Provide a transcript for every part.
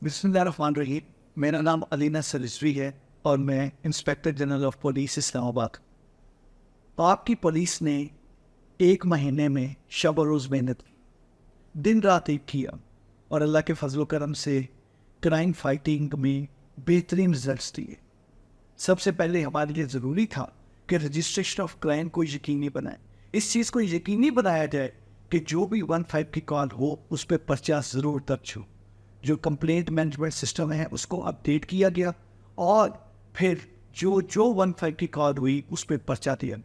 بسم اللہ الرحمن الرحیم. میرا نام علی نصر رضوی ہے اور میں انسپیکٹر جنرل آف پولیس اسلام آباد. آپ کی پولیس نے 1 مہینے میں شب و روز محنت کی, دن رات ایک کیا, اور اللہ کے فضل و کرم سے کرائم فائٹنگ میں بہترین رزلٹس دیے. سب سے پہلے ہمارے لیے ضروری تھا کہ رجسٹریشن آف کرائم کو یقینی بنائیں. اس چیز کو یقینی بنایا جائے کہ جو بھی 15 کی کال ہو اس پہ پرچہ ضرور درج ہو. جو کمپلینٹ مینجمنٹ سسٹم ہے اس کو اپڈیٹ کیا گیا, اور پھر جو 15 کی کال ہوئی اس پہ پرچہ دیا.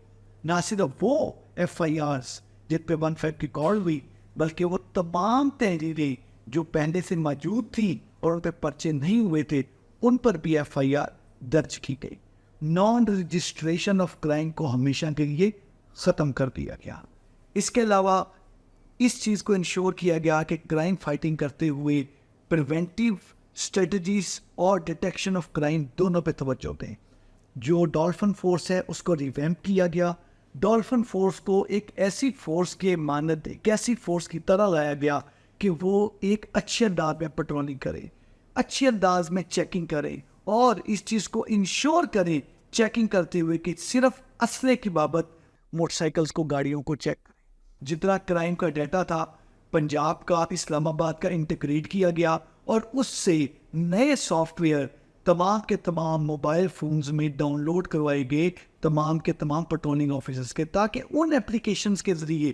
نہ صرف وہ FIRs جن پہ 15 کی کال ہوئی, بلکہ وہ تمام تحریریں جو پہلے سے موجود تھیں اور ان پہ پرچے نہیں ہوئے تھے ان پر بھی FIR درج کی گئی. نان رجسٹریشن آف کرائم کو ہمیشہ کے لیے ختم کر دیا گیا. اس کے علاوہ اس چیز کو انشور کیا گیا کہ کرائم فائٹنگ کرتے ہوئے پریونٹیو اسٹریٹجیز اور ڈیٹیکشن آف کرائم دونوں پہ توجہ دیں. جو ڈولفن فورس ہے اس کو ریویمپ کیا گیا. ڈولفن فورس کو ایک ایسی فورس کے مانند, ایک ایسی فورس کی طرح لایا گیا کہ وہ ایک اچھے انداز میں پیٹرولنگ کرے, اچھے انداز میں چیکنگ کرے, اور اس چیز کو انشور کرے چیکنگ کرتے ہوئے کہ صرف اسلحے کی بابت موٹر سائیکلز کو, گاڑیوں کو چیک کرے. جتنا کرائم کا ڈیٹا تھا پنجاب کا, اسلام آباد کا انٹیگریٹ کیا گیا, اور اس سے نئے سافٹ ویئر تمام کے تمام موبائل فونز میں ڈاؤن لوڈ کروائے گئے تمام کے تمام پیٹرولنگ آفیسرز کے, تاکہ ان اپلیکیشنز کے ذریعے,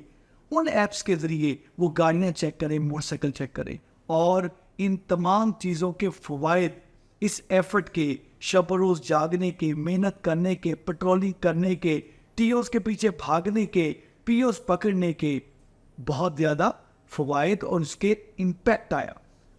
ان ایپس کے ذریعے وہ گاڑیاں چیک کریں, موٹر سائیکل چیک کریں. اور ان تمام چیزوں کے فوائد اس ایفرٹ کے, شب و روز جاگنے کے, محنت کرنے کے, پیٹرولنگ کرنے کے, TOs کے پیچھے بھاگنے کے, POs پکڑنے کے بہت زیادہ فوائد اور اس کے امپیکٹ آیا.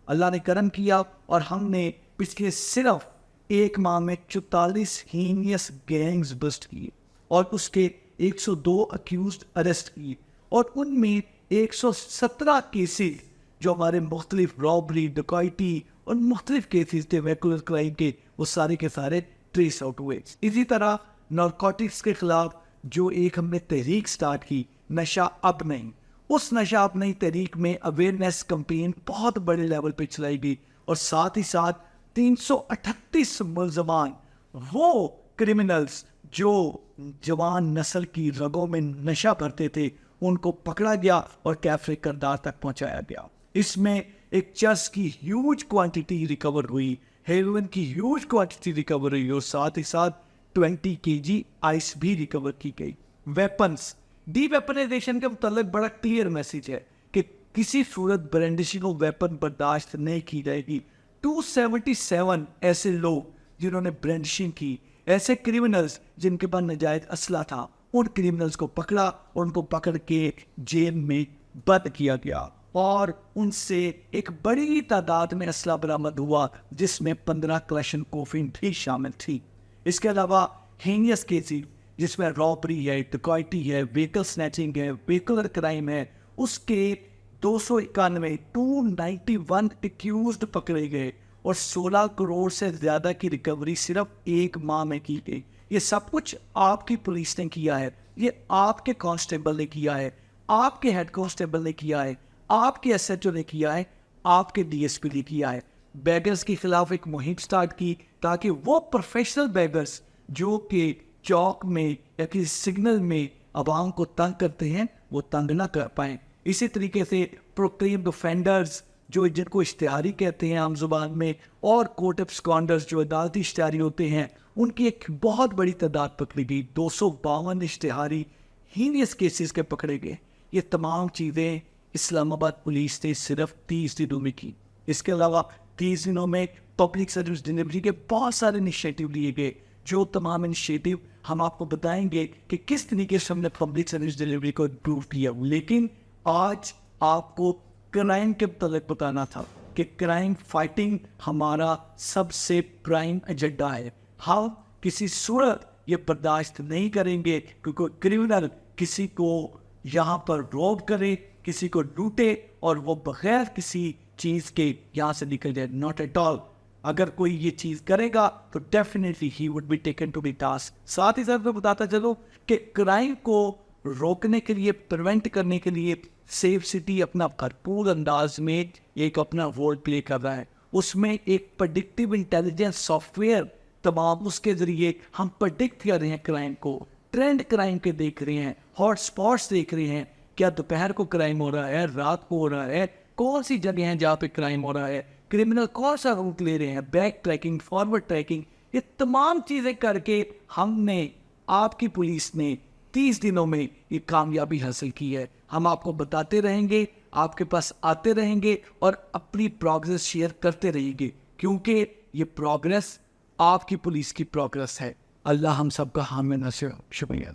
اللہ نے کرم کیا اور ہم نے پچھلے صرف 1 ماہ میں 44 ہینیس گینگز بسٹ کیے, اور اس کے 102 اکیوزڈ ارسٹ کیے, اور ان میں 117 کیسز جو ہمارے مختلف رابری, ڈکیتی اور مختلف کیسز تھے ویکولر کرائم کے, وہ سارے کے سارے ٹریس آؤٹ ہوئے. اسی طرح نارکوٹکس کے خلاف جو ایک ہم نے تحریک سٹارٹ کی, نشہ اب نہیں, اس نشہ اب نہیں تحریک میں اویئرنیس کمپین بہت بڑے لیول پہ چلائی گئی, اور ساتھ ہی ساتھ 338 ملزمان, وہ کرمنلز جو جوان نسل کی رگوں میں نشہ بھرتے تھے, ان کو پکڑا گیا اور کیفے کردار تک پہنچایا گیا. اس میں ایک چرس کی ہیوج کوانٹٹی ریکور ہوئی, ہیروئن کی ہیوج کوانٹٹی ریکور ہوئی, اور ساتھ ہی ساتھ 20 kg آئس بھی ریکور کی گئی. ویپنز, ڈی ویپنائزیشن کے متعلق بڑا کلیئر میسیج ہے کہ کسی صورت برینڈشنگ آف ویپن برداشت نہیں کی جائے گی. 277 ایسے لوگ جنہوں نے برینڈشنگ کی, ایسے کرمنلز جن کے پاس ناجائز اسلحہ تھا, ان کرمنلز کو پکڑا اور ان کو پکڑ کے جیل میں بند کیا گیا, اور ان سے ایک بڑی تعداد میں اسلحہ برآمد ہوا جس میں 15 کلیشن کوفین بھی شامل تھی. اس کے علاوہ ہینیس کیسز جس میں رابری ہے, ڈکیتی ہے, ویکل سنیچنگ ہے, ویکولر کرائم ہے, اس کے 291 ایکیوزڈ پکڑے گئے, اور 16 کروڑ سے زیادہ کی ریکوری صرف 1 ماہ میں کی گئی. یہ سب کچھ آپ کی پولیس نے کیا ہے, یہ آپ کے کانسٹیبل نے کیا ہے, آپ کے ہیڈ کانسٹیبل نے کیا ہے, آپ کے SHO نے کیا ہے, آپ کے DSP نے کیا ہے. بیگرز کے خلاف ایک مہم سٹارٹ کی تاکہ وہ پروفیشنل بیگرز جو کہ چوک میں یا کسی سگنل میں عوام کو تنگ کرتے ہیں وہ تنگ نہ کر پائیں. اسی طریقے سے پروکلیمڈ offenders جو جن کو اشتہاری کہتے ہیں عام زبان میں, اور کورٹ absconders جو عدالتی اشتہاری ہوتے ہیں, ان کی ایک بہت بڑی تعداد پکڑی گئی. 252 اشتہاری ہینیس کیسز کے پکڑے گئے. یہ تمام چیزیں اسلام آباد پولیس نے صرف 30 دنوں میں کی. اس کے علاوہ 30 دنوں میں پبلک سروس ڈلیوری کے بہت سارے انیشیٹو لیے گئے, جو تمام انیشیٹو ہم آپ کو بتائیں گے کہ کس طریقے سے ہم نے پبلک سروس ڈلیوری کو امپروو کیا. لیکن آج آپ کو کرائم کے متعلق بتانا تھا کہ کرائم فائٹنگ ہمارا سب سے پرائم ایجنڈا ہے. ہم کسی صورت یہ برداشت نہیں کریں گے کہ کوئی کرمنل کسی کو یہاں پر روب کرے, کسی کو لوٹے, اور وہ بغیر کسی چیز کے یہاں سے نکل جائے. Not at all. اگر کوئی یہ چیز کرے گا تو definitely he would be taken to be task. ساتھ ہی ساتھ میں بتاتا چلوں کہ کرائم کو روکنے کے لیے, پریونٹ کرنے کے لیے سیف سٹی اپنا بھرپور انداز میں ایک اپنا رول پلے کر رہا ہے. اس میں ایک پریڈکٹیو انٹیلیجنس سافٹ ویئر تمام اس کے ذریعے ہم پریڈکٹ کر رہے ہیں کرائم کو، ٹرینڈ کرائم کے دیکھ رہے ہیں، ہاٹ سپاٹس دیکھ رہے ہیں، کیا دوپہر کو کرائم ہو رہا ہے، رات کو ہو رہا ہے، کون سی جگہ ہیں جہاں پہ کرائم ہو رہا ہے، کرمنل کون سا روٹ لے رہے ہیں، بیک ٹریکنگ، فارورڈ ٹریکنگ، یہ تمام چیزیں کر کے ہم نے، آپ کی پولیس نے 30 دنوں میں یہ کامیابی حاصل کی ہے. ہم آپ کو بتاتے رہیں گے، آپ کے پاس آتے رہیں گے اور اپنی پروگریس شیئر کرتے رہیں گے، کیونکہ یہ پروگریس آپ کی پولیس کی پروگریس ہے. اللہ ہم سب کا حامی ناصر. شکریہ.